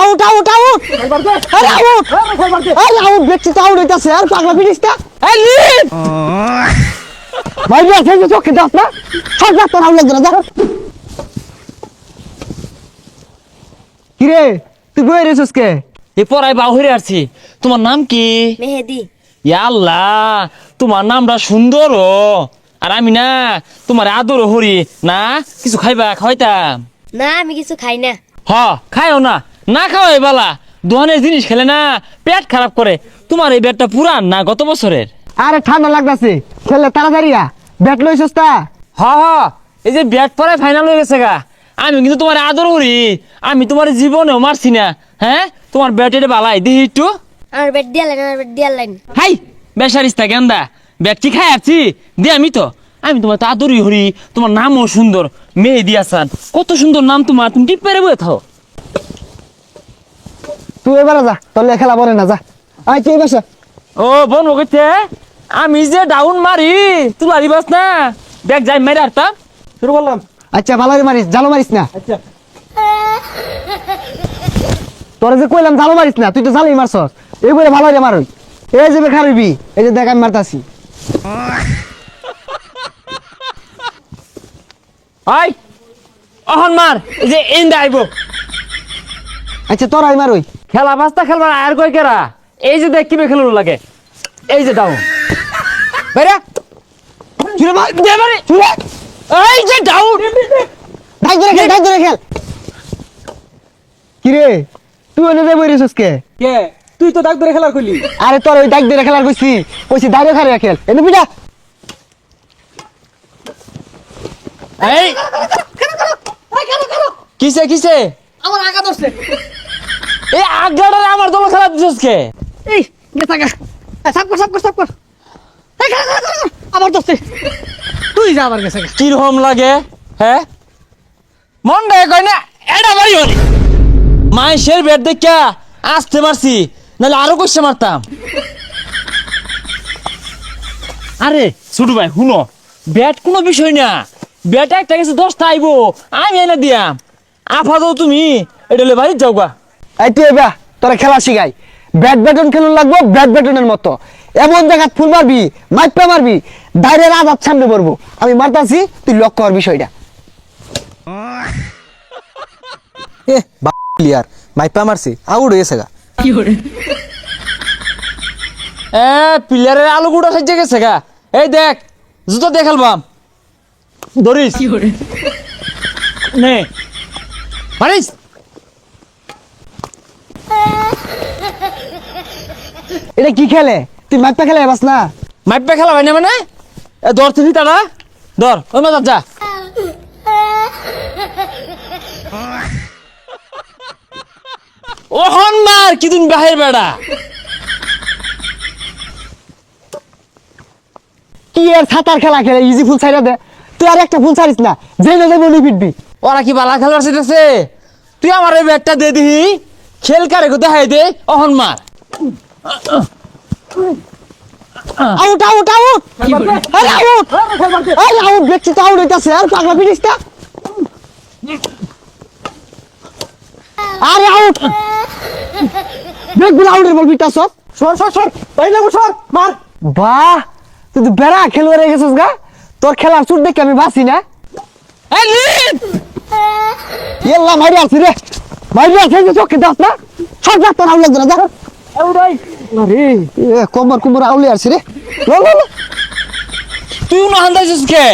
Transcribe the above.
Out out out আরে out আরে out দেখছি তো আউট হইতাছে আর পাগলা পিটিসটা এই লিড ভাই ভাই সেই চোখে দাও না সব রাত আউট লাগবে না যা কি রে তুই বই রেছস কে এ পড়াই বাহিরে আসছি। তোমার নাম কি? মেহেদি। ইয়া আল্লাহ, তোমার নামটা সুন্দর। আর আমি না তোমার আদর হরি না, কিছু খাইবা খাওয়াইতাম। না আমি কিছু খাই না। হ খাইও না, না খাওয়াই বালা। দোকানের জিনিস খেলে না পেট খারাপ করে। তোমার এই ব্যাটটা পুরান না গত বছরের? আরে ঠান্ডা লাগতাছে খেলে তাড়াতাড়ি ব্যাট লইছস তা হ হ, এই যে ব্যাট পরে ফাইনাল হয়ে গেছে গা। আমি কিন্তু তোমার আদর করি, আমি তোমার জীবনেও মারছি না। হ্যাঁ, তোমার ব্যাটের বালাই দেখি একটু। আমার বেড দিয়া লাইন, আমার বেড দিয়া লাইন। হাই বেসারিস্তা গেন্দা, ব্যাট কি খাই আছি দিয়ে আমি তো তোমার তো আদরই হরি। তোমার নামও সুন্দর, মেহেদি হাসান, কত সুন্দর নাম তোমার। তুমি টিপ পেরে বয়ে থাও। তুই এবারে যা তোর খেলা পরে না যা আয় তুই বসে ও বোন ওকে, আমি যে ডাউন মারি তুই মারিবাস না, ব্যাগ যাই মেরে আরতাম। শুরু করলাম। আচ্ছা ভালো মারিস জালো মারিস না আচ্ছা তোরা যে কইলাম জালো মারিস না, তুই তো জালোই মারছস। এই বলে ভালো রে মারই, এই যে খারিবি, এই যে দেখ আমি মারতাছি। আই অহন মার, এই যে এন্ড আইব। আচ্ছা তোরাই মারই খেলা বাস্তা খেলবার আর কই কেরা? এই যে দেখ কিবে খেলুর লাগে, এই যে ডাউন বেরা চুরে মার দে মারে, চুরে এই যে ডাউন। ডাক ধরে খেল কি রে তুই ওনে যাই বইরেছস কে কে তুই তো ডাক ধরে খেলা কইলি। আরে তোর ওই ডাক ধরে খেলার কইছি দাঁড়িয়ে খারে খেল এনে বিটা এই কিসে কিসে আমার আগা ধরছে। এই আগাড়ারে আমার দল খেলা দিছস কে? এই গেছা গা সাপ কর এই খেলা আমার ধরছে। তুই যা আবার গেছে গা। কিরকম লাগে? হ্যাঁ মন রে কই না এটা মারি হলি মাইশের ব্যাট দেখা আসতে মারছি, নাহলে আরো কইছে মারতাম। আরে ছোট ভাই শুনো, ব্যাট কোনো বিষয় না। ব্যাট একটা গেছে 10টা আইবো, আমি এনে দিয়াম। আফা দাও তুমি, এটা হলে বাড়ি যাও গা। এই তুই এবা তোরা খেলা শিখাই। ব্যাডমিন্টন খেলুন লাগবো ব্যাডমিন্টনের মতো, এমন জায়গায় ফুল মারবি মাইপা মারবি দাইরের আঘাত সামনে পড়বো। আমি মারতাছি তুই লক্ষ্য কর বিষয়টা। প্লেয়ার মাইপা মারছি আউট হয়ে গেছে গা। এ প্লেয়ারের আলু গুড়া সাজে গেছে গা। এই দেখ জুতো দিয়ে খেলবাম, ধরিস নে মারিস। এটা কি খেলে? তুই মাইপা খেলে বাস না মাইপে খেলা ভাই না মানে এ ধর তুই তারা ধর ওই মাথা যা। ওহন মার কি তুমি বাহির বেড়া। কি এর সাঁতার খেলা খেলে ইজি ফুল ছাইরা দে। তুই আর একটা ফুল ছাড়িস না, যে না যাবো উনি পিটবি। ওরা কি বালা খেলবার শিখেছে? তুই আমার এই ব্যাটটা দে দিহি, খেল কারে দেখাই দে। অহন মার। আউট আউট আউট আরে আউট আরে আউট দেখছি তো আউট হইতাছে আর পাগলা পিটিসটা আরে আউট দেখগুলো আউটের বল পিটাছ। সর তাই না সর মার। বাহ তুই তো বেড়া খেলোয়াড় হয়ে গেছিস গা। তোর খেলার চুট দেখে আমি বাঁচি না। এই লিড এল্লা মারি আসি রে, মারি আসি যে চোখে দাস না সব রাত আউট লাগবে না যা। এউডাই আরে কোমর কুমর আউলে আসি রে। লো লো লো তুই না হান্দাইছিস কে?